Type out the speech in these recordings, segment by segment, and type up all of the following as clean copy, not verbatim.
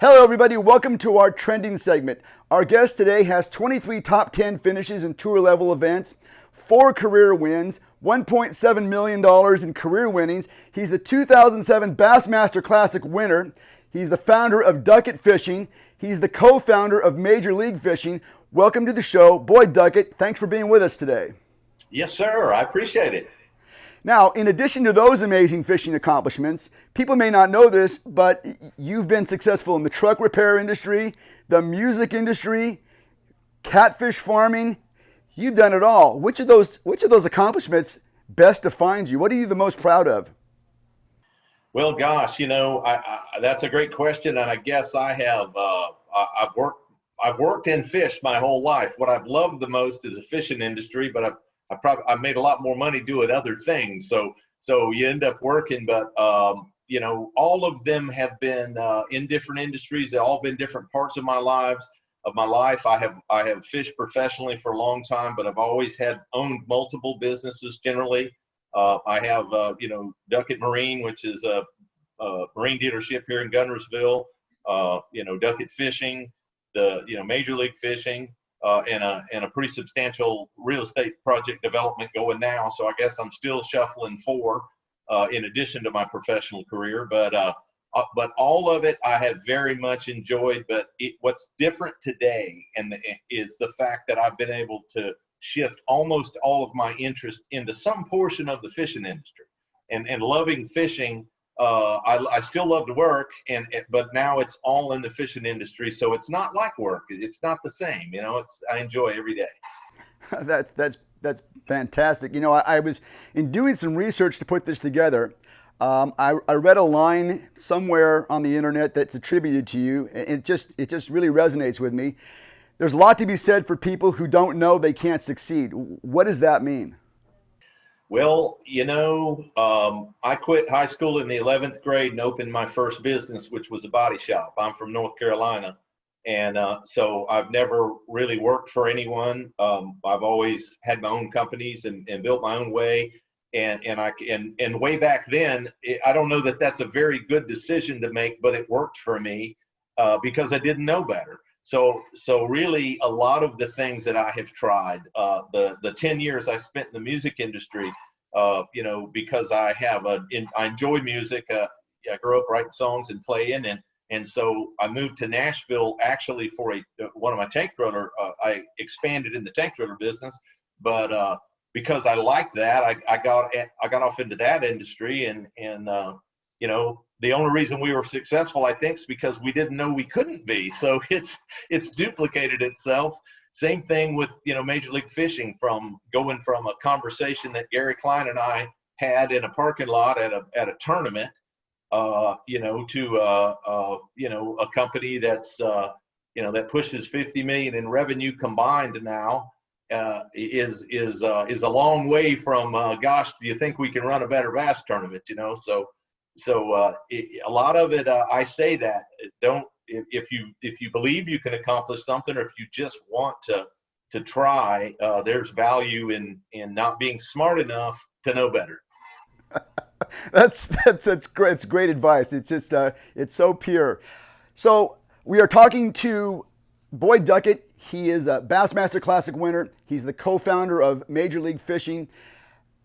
Hello, everybody. Welcome to our trending segment. Our guest today has 23 top 10 finishes in tour level events, 4 career wins, $1.7 million in career winnings. He's the 2007 Bassmaster Classic winner. He's the founder of Duckett Fishing. He's the co-founder of Major League Fishing. Welcome to the show, Boyd Duckett. Thanks for being with us today. Yes, sir. I appreciate it. Now, in addition to those amazing fishing accomplishments, people may not know this, but you've been successful in the truck repair industry, the music industry, catfish farming. You've done it all. Which of those accomplishments best defines you? What are you the most proud of? Well, gosh, that's a great question, and I guess I have. I've worked in fish my whole life. What I've loved the most is the fishing industry, but I've made a lot more money doing other things. So you end up working, but all of them have been in different industries. They've all been different parts of my life. I have fished professionally for a long time, but I've always owned multiple businesses. Generally, I have Duckett Marine, which is a marine dealership here in Guntersville. Duckett Fishing, the Major League Fishing. And a pretty substantial real estate project development going now. So I guess I'm still shuffling 4 in addition to my professional career. But all of it I have very much enjoyed. But what's different today is the fact that I've been able to shift almost all of my interest into some portion of the fishing industry. And loving fishing, I still love to work, but now it's all in the fishing industry, so it's not like work. It's not the same, I enjoy every day. That's fantastic. I was in doing some research to put this together. I read a line somewhere on the internet that's attributed to you, and it just really resonates with me. There's a lot to be said for people who don't know they can't succeed. What does that mean? Well, I quit high school in the 11th grade and opened my first business, which was a body shop. I'm from North Carolina. And so I've never really worked for anyone. I've always had my own companies and built my own way. And way back then, I don't know that that's a very good decision to make, but it worked for me because I didn't know better. So really, a lot of the things that I have tried, the 10 years I spent in the music industry, because I enjoy music. I grew up writing songs and playing, and so I moved to Nashville actually for one of my tank trailer. I expanded in the tank trailer business, but because I liked that, I got off into that industry, and the only reason we were successful, I think, is because we didn't know we couldn't be. So it's duplicated itself. Same thing with Major League Fishing, going from a conversation that Gary Klein and I had in a parking lot at a tournament, to a company that's that pushes 50 million in revenue combined now. Is a long way from gosh, do you think we can run a better bass tournament? So a lot of it, I say that if you believe you can accomplish something, or if you just want to try, there's value in not being smart enough to know better. That's great. It's great advice. It's just it's so pure. So we are talking to Boyd Duckett. He is a Bassmaster Classic winner. He's the co-founder of Major League Fishing.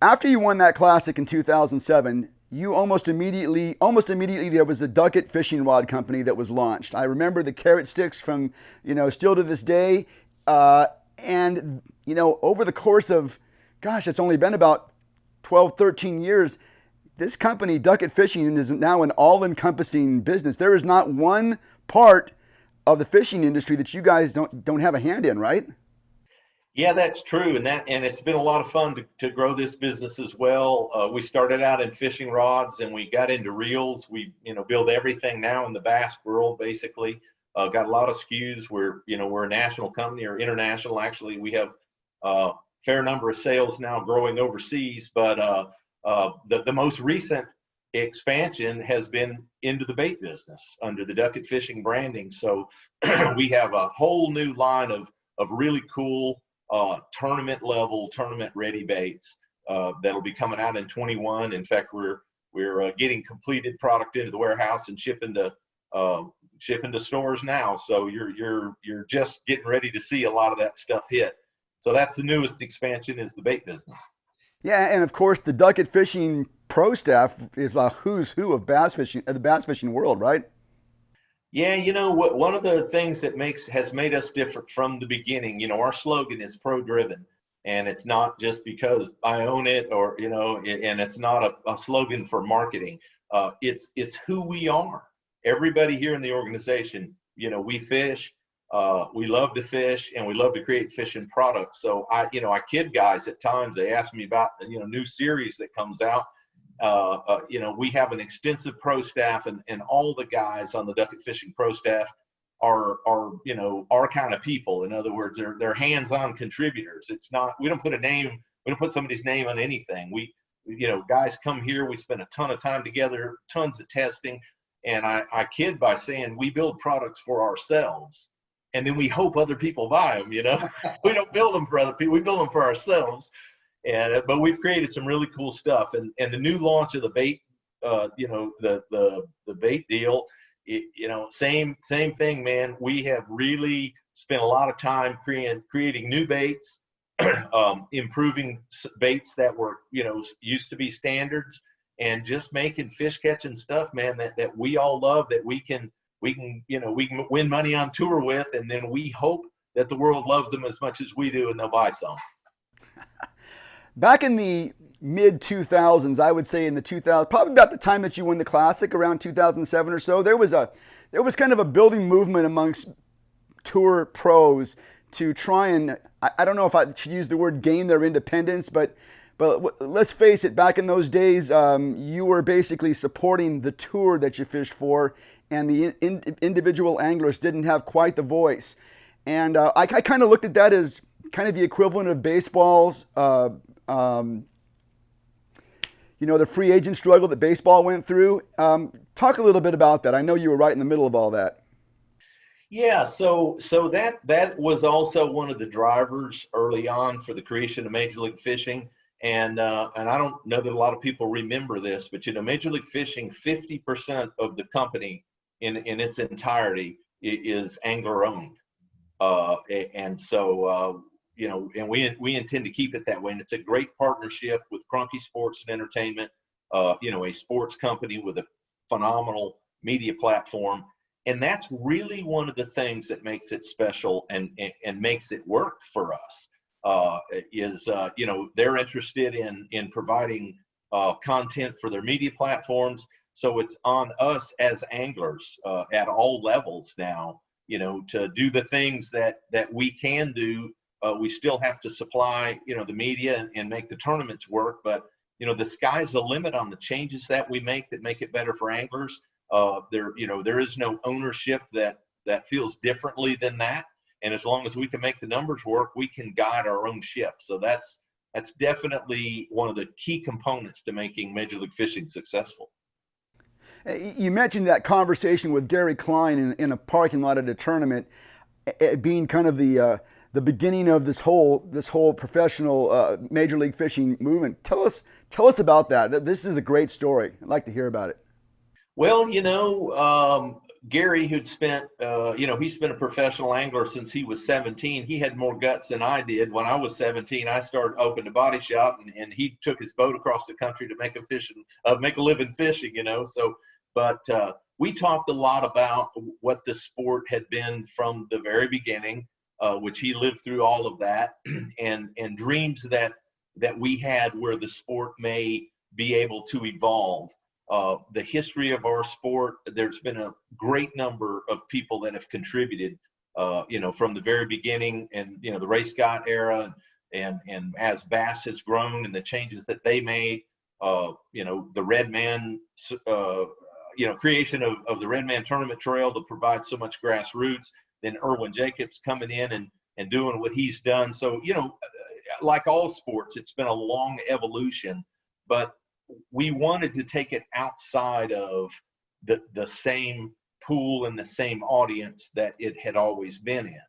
After you won that classic in 2007, you almost immediately there was a Duckett fishing rod company that was launched. I remember the carrot sticks from, still to this day. And over the course of, gosh, it's only been about 12, 13 years, this company, Duckett Fishing, is now an all-encompassing business. There is not one part of the fishing industry that you guys don't have a hand in, right? Yeah, that's true, and it's been a lot of fun to grow this business as well. We started out in fishing rods, and we got into reels. We build everything now in the bass world, basically. Got a lot of SKUs. We're a national company, or international. Actually, we have a fair number of sales now growing overseas. But the most recent expansion has been into the bait business under the Duckett Fishing branding. So we have a whole new line of really cool tournament ready baits that'll be coming out in 21. In fact, we're getting completed product into the warehouse and shipping to shipping to stores now. So you're just getting ready to see a lot of that stuff hit. So that's the newest expansion, is the bait business. Yeah, and of course the Duckett Fishing Pro staff is a who's who of bass fishing, the bass fishing world, right? Yeah, you know what? One of the things that has made us different from the beginning. You know, our slogan is pro driven, and it's not just because I own it, or and it's not a slogan for marketing. It's who we are. Everybody here in the organization, we fish. We love to fish, and we love to create fishing products. So I kid guys at times. They ask me about new series that comes out. We have an extensive pro staff, and all the guys on the Duckett Fishing Pro staff are our kind of people. In other words, they're hands-on contributors. It's not, we don't put somebody's name on anything. We guys come here, we spend a ton of time together, tons of testing, and I kid by saying we build products for ourselves, and then we hope other people buy them. We don't build them for other people, we build them for ourselves. But we've created some really cool stuff, and the new launch of the bait, the bait deal, same thing, man. We have really spent a lot of time creating new baits, improving baits that were used to be standards, and just making fish catching stuff, man, that we all love, that we can win money on tour with, and then we hope that the world loves them as much as we do, and they'll buy some. Back in the mid 2000s, I would say in the 2000s, probably about the time that you won the Classic, around 2007 or so, there was kind of a building movement amongst tour pros to try and, I don't know if I should use the word gain their independence, but let's face it, back in those days, you were basically supporting the tour that you fished for, and the individual anglers didn't have quite the voice. And I kind of looked at that as kind of the equivalent of baseball's the free agent struggle that baseball went through. Talk a little bit about that. I know you were right in the middle of all that. Yeah, so that was also one of the drivers early on for the creation of Major League Fishing. And I don't know that a lot of people remember this, but Major League Fishing, 50% of the company in its entirety is angler owned. And so and we intend to keep it that way. And it's a great partnership with Cronky Sports and Entertainment, a sports company with a phenomenal media platform. And that's really one of the things that makes it special and makes it work for us. They're interested in providing content for their media platforms. So it's on us as anglers at all levels now, to do the things that we can do. We still have to supply, the media and make the tournaments work. But, the sky's the limit on the changes that we make that make it better for anglers. There is no ownership that feels differently than that. And as long as we can make the numbers work, we can guide our own ship. So that's definitely one of the key components to making Major League Fishing successful. You mentioned that conversation with Gary Klein in a parking lot at a tournament, being kind of the beginning of this whole professional Major League Fishing movement. Tell us about that. This is a great story. I'd like to hear about it. Well, Gary, who'd spent, he's been a professional angler since he was 17. He had more guts than I did. When I was 17, I opened a body shop, and he took his boat across the country to make a living fishing, But we talked a lot about what the sport had been from the very beginning, which he lived through all of that, and dreams that we had where the sport may be able to evolve. The history of our sport, there's been a great number of people that have contributed, from the very beginning, and, the Ray Scott era, and as bass has grown and the changes that they made, the Redman, creation of the Redman Tournament Trail to provide so much grassroots, then Irwin Jacobs coming in and doing what he's done. So, like all sports, it's been a long evolution, but we wanted to take it outside of the same pool and the same audience that it had always been in.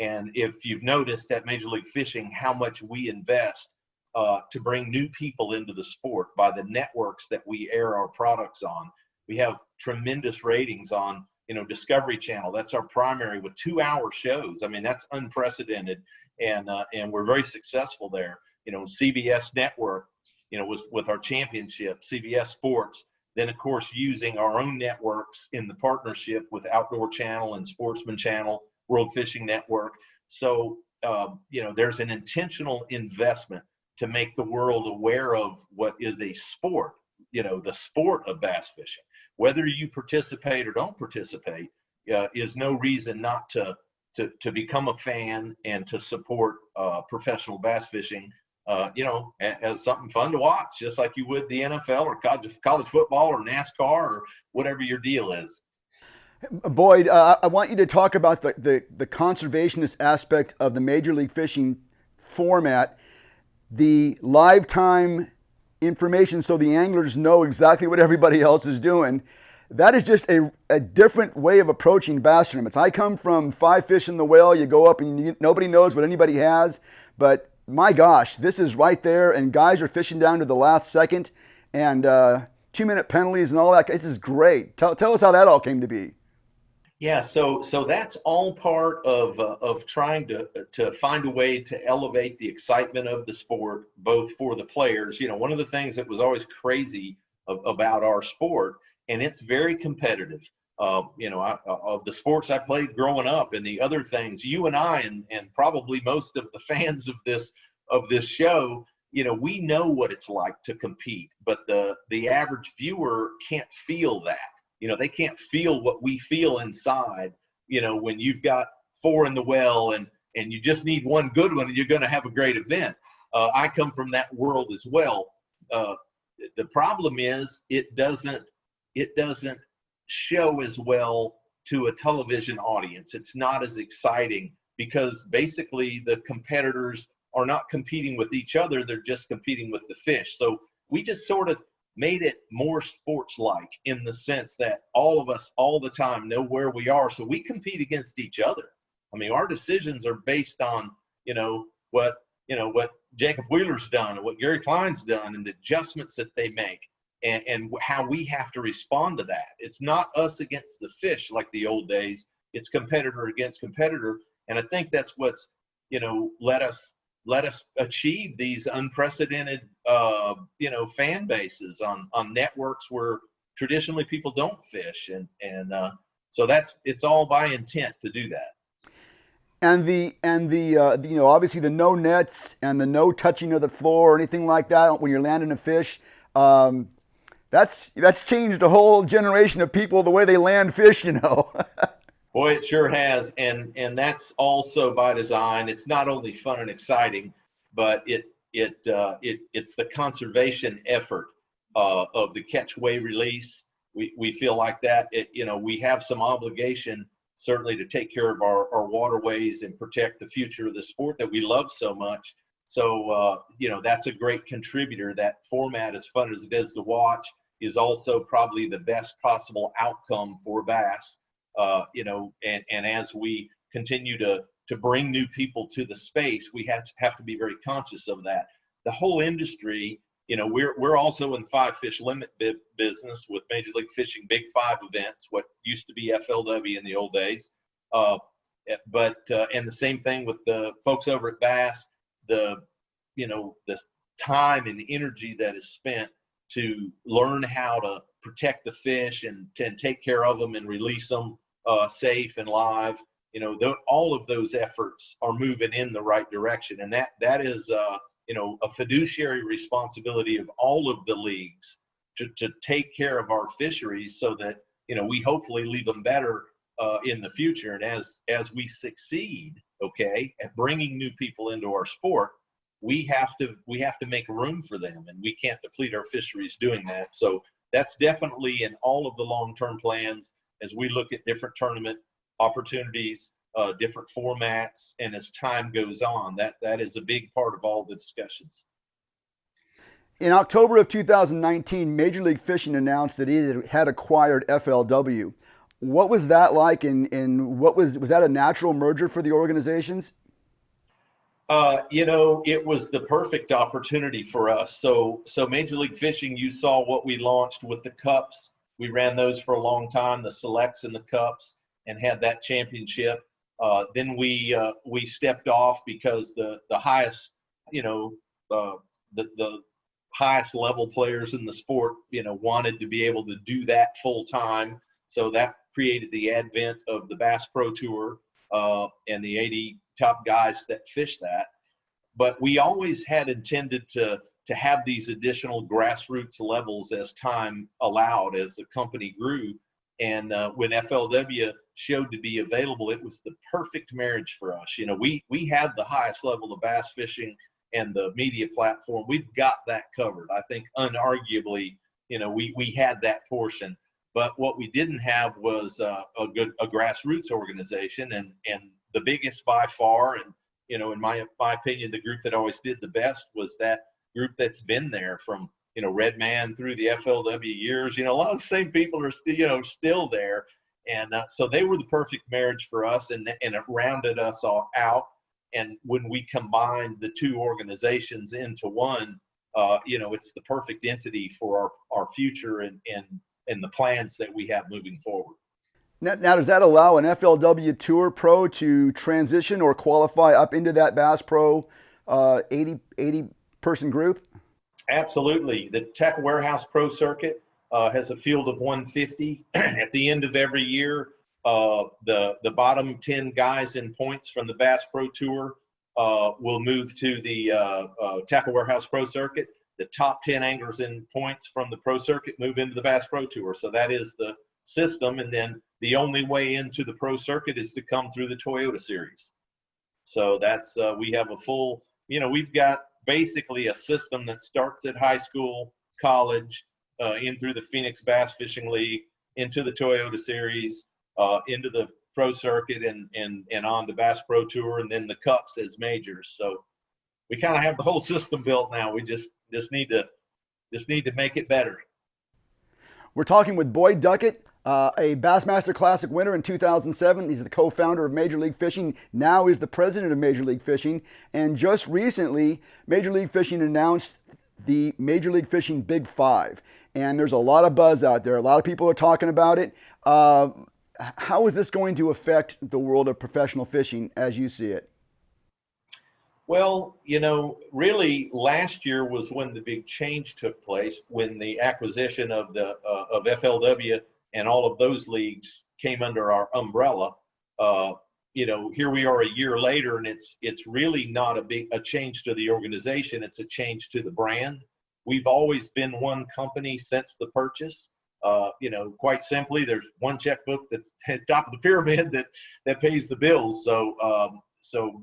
And if you've noticed at Major League Fishing how much we invest to bring new people into the sport by the networks that we air our products on, we have tremendous ratings on Discovery Channel. That's our primary with 2-hour shows. I mean, that's unprecedented, and we're very successful there. CBS Network, with our championship, CBS Sports. Then, of course, using our own networks in the partnership with Outdoor Channel and Sportsman Channel, World Fishing Network. So, there's an intentional investment to make the world aware of what is a sport, the sport of bass fishing. Whether you participate or don't participate is no reason not to become a fan and to support professional bass fishing, as something fun to watch, just like you would the NFL or college football or NASCAR or whatever your deal is. Boyd, I want you to talk about the conservationist aspect of the Major League Fishing format, the live time information so the anglers know exactly what everybody else is doing. That is just a different way of approaching bass tournaments. I come from 5 fish in the whale. You go up and nobody knows what anybody has, but my gosh, this is right there, and guys are fishing down to the last second, and 2-minute penalties and all that. This is great. Tell us how that all came to be. Yeah, so that's all part of trying to find a way to elevate the excitement of the sport, both for the players. One of the things that was always crazy about our sport, and it's very competitive. Of the sports I played growing up and the other things, you and I and probably most of the fans of this show, we know what it's like to compete, but the average viewer can't feel that. They can't feel what we feel inside, when you've got 4 in the well and you just need one good one and you're going to have a great event. I come from that world as well. The problem is it doesn't show as well to a television audience. It's not as exciting because basically the competitors are not competing with each other. They're just competing with the fish. So we just sort of made it more sports-like in the sense that all of us all the time know where we are. So we compete against each other. I mean, our decisions are based on, what Jacob Wheeler's done and what Gary Klein's done and the adjustments that they make and how we have to respond to that. It's not us against the fish like the old days. It's competitor against competitor. And I think that's what's, let us achieve these unprecedented, fan bases on networks where traditionally people don't fish. And so it's all by intent to do that. And the obviously the no nets and the no touching of the floor or anything like that when you're landing a fish, that's changed a whole generation of people the way they land fish. Boy, it sure has, and that's also by design. It's not only fun and exciting, but it's the conservation effort of the catch, weigh, release. We feel like that. We have some obligation certainly to take care of our waterways and protect the future of the sport that we love so much. So that's a great contributor. That format, as fun as it is to watch, is also probably the best possible outcome for bass. And as we continue to bring new people to the space, we have to be very conscious of that. The whole industry, we're also in 5 fish limit business with Major League Fishing Big 5 events, what used to be FLW in the old days. And the same thing with the folks over at Bass, the time and the energy that is spent to learn how to protect the fish and take care of them and release them safe and live. All of those efforts are moving in the right direction, and that is a fiduciary responsibility of all of the leagues to take care of our fisheries so that we hopefully leave them better in the future. And as we succeed, at bringing new people into our sport, we have to make room for them, and we can't deplete our fisheries doing that. So that's definitely in all of the long-term plans as we look at different tournament opportunities, different formats, and as time goes on, that is a big part of all the discussions. In October of 2019, Major League Fishing announced that it had acquired FLW. What was that like, and was that a natural merger for the organizations? It was the perfect opportunity for us. So Major League Fishing, you saw what we launched with the cups We ran those for a long time, the selects and the cups, and had that championship. Then we stepped off because the highest, the highest level players in the sport, wanted to be able to do that full time. So that created the advent of the Bass Pro Tour and the 80 top guys that fish that. But we always had intended to have these additional grassroots levels as time allowed, as the company grew. And when FLW showed to be available, it was the perfect marriage for us. We had the highest level of bass fishing and the media platform. We've got that covered. I think unarguably, we had that portion. But what we didn't have was a grassroots organization, and the biggest by far, and in my opinion, the group that always did the best was that group that's been there from Redman through the FLW years. A lot of the same people are still there, and so they were the perfect marriage for us, and it rounded us all out. And when we combined the two organizations into one, it's the perfect entity for our future and the plans that we have moving forward. Now, does that allow an FLW Tour Pro to transition or qualify up into that Bass Pro 80 person group? Absolutely. The Tackle Warehouse Pro Circuit has a field of 150. At the end of every year, the bottom 10 guys in points from the Bass Pro Tour will move to the Tackle Warehouse Pro Circuit. The top 10 anglers in points from the Pro Circuit move into the Bass Pro Tour. So that is the system. And then the only way into the Pro Circuit is to come through the Toyota Series. So that's we have a full, we've got basically a system that starts at high school, college, in through the Phoenix Bass Fishing League, into the Toyota Series, into the Pro Circuit, and on to Bass Pro Tour, and then the Cups as majors. So we kind of have the whole system built now. We just need to make it better. We're talking with Boyd Duckett, a Bassmaster Classic winner in 2007. He's the co-founder of Major League Fishing. Now he's the president of Major League Fishing. And just recently, Major League Fishing announced the Major League Fishing Big Five. And there's a lot of buzz out there. A lot of people are talking about it. How is this going to affect the world of professional fishing as you see it? Well, really last year was when the big change took place, when the acquisition of of FLW and all of those leagues came under our umbrella. Here we are a year later, and it's really not a change to the organization. It's a change to the brand. We've always been one company since the purchase. Quite simply, there's one checkbook that's at the top of the pyramid that pays the bills. So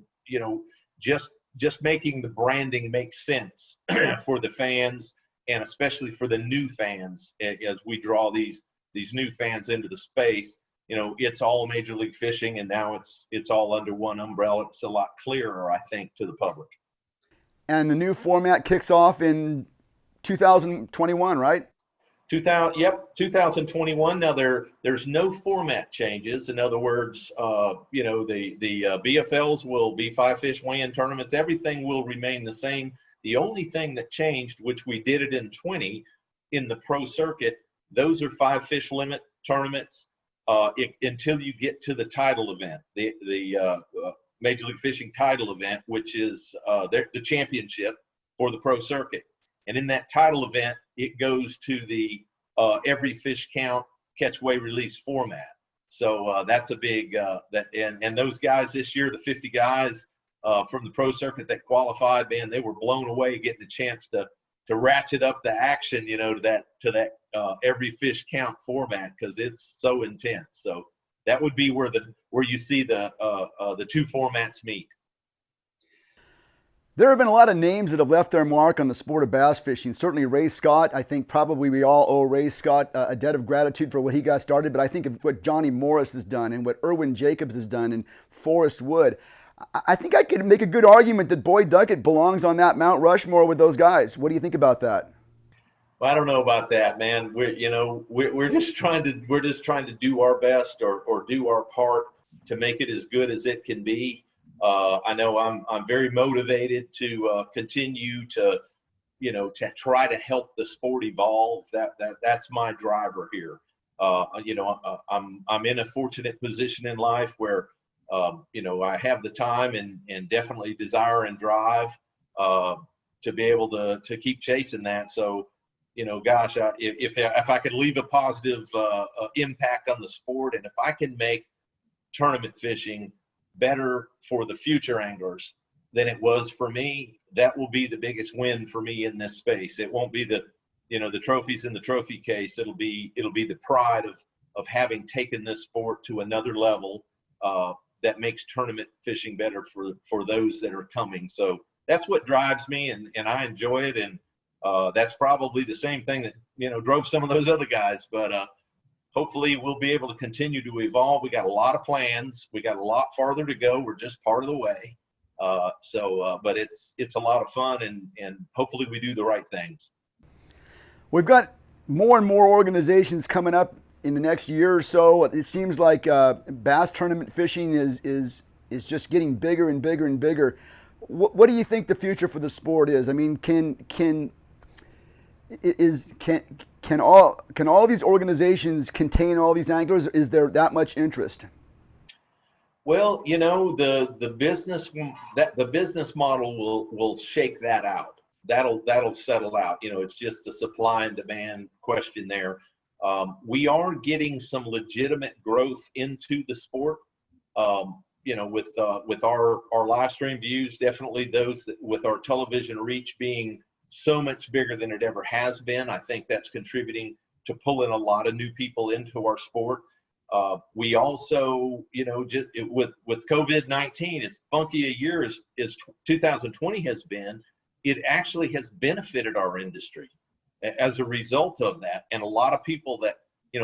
just making the branding make sense for the fans, and especially for the new fans as we draw these new fans into the space. It's all Major League Fishing, and now it's all under one umbrella. It's a lot clearer, I think, to the public. And the new format kicks off in 2021, right? 2021. Now there's no format changes. In other words, the BFLs will be 5-fish weigh-in tournaments. Everything will remain the same. The only thing that changed, which we did it in 20 in the Pro Circuit, those are 5-fish limit tournaments until you get to the title event, the Major League Fishing title event, which is the championship for the Pro Circuit. And in that title event, it goes to the every fish count, catch, weigh, release format. So that's a big and those guys this year, the 50 guys from the Pro Circuit that qualified, man, they were blown away getting a chance to ratchet up the action, to that every fish count format, because it's so intense. So that would be where you see the two formats meet. There have been a lot of names that have left their mark on the sport of bass fishing. Certainly Ray Scott. I think probably we all owe Ray Scott a debt of gratitude for what he got started. But I think of what Johnny Morris has done and what Irwin Jacobs has done and Forrest Wood. I think I could make a good argument that Boyd Duckett belongs on that Mount Rushmore with those guys. What do you think about that? Well, I don't know about that, man. We're just trying to do our best or do our part to make it as good as it can be. I know I'm very motivated to continue to try to help the sport evolve. That's my driver here. I'm in a fortunate position in life where I have the time and definitely desire and drive to be able to keep chasing that. So, gosh, if I could leave a positive impact on the sport, and if I can make tournament fishing better for the future anglers than it was for me, that will be the biggest win for me in this space. It won't be the trophies in the trophy case. It'll be the pride of having taken this sport to another level that makes tournament fishing better for those that are coming. So that's what drives me, and I enjoy it. And that's probably the same thing that drove some of those other guys. But hopefully we'll be able to continue to evolve. We got a lot of plans. We got a lot farther to go. We're just part of the way. But it's a lot of fun, and hopefully we do the right things. We've got more and more organizations coming up in the next year or so. It seems like bass tournament fishing is just getting bigger and bigger and bigger. What do you think the future for the sport is? I mean, can all these organizations contain all these anglers? Is there that much interest? Well, the business model will shake that out. That'll settle out. It's just a supply and demand question there. We are getting some legitimate growth into the sport. With our live stream views, definitely those that, with our television reach being so much bigger than it ever has been, I think that's contributing to pulling a lot of new people into our sport. We also, just with COVID-19, as funky a year as 2020 has been, it actually has benefited our industry as a result of that. And a lot of people that,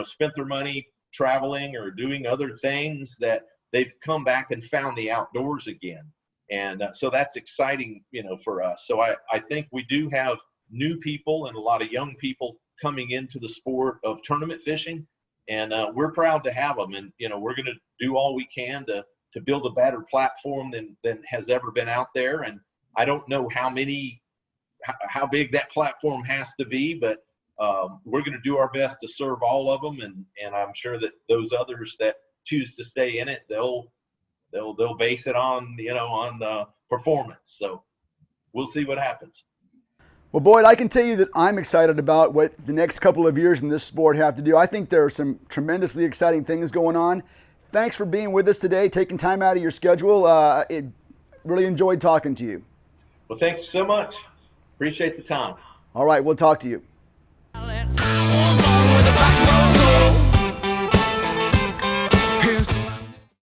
spent their money traveling or doing other things, that they've come back and found the outdoors again. And so that's exciting, for us. So I think we do have new people and a lot of young people coming into the sport of tournament fishing. And we're proud to have them. And, we're going to do all we can to build a better platform than has ever been out there. And I don't know how big that platform has to be, but we're going to do our best to serve all of them. And I'm sure that those others that choose to stay in it, they'll base it on, on performance. So we'll see what happens. Well, Boyd, I can tell you that I'm excited about what the next couple of years in this sport have to do. I think there are some tremendously exciting things going on. Thanks for being with us today, taking time out of your schedule. It really enjoyed talking to you. Well, thanks so much. Appreciate the time. All right, we'll talk to you.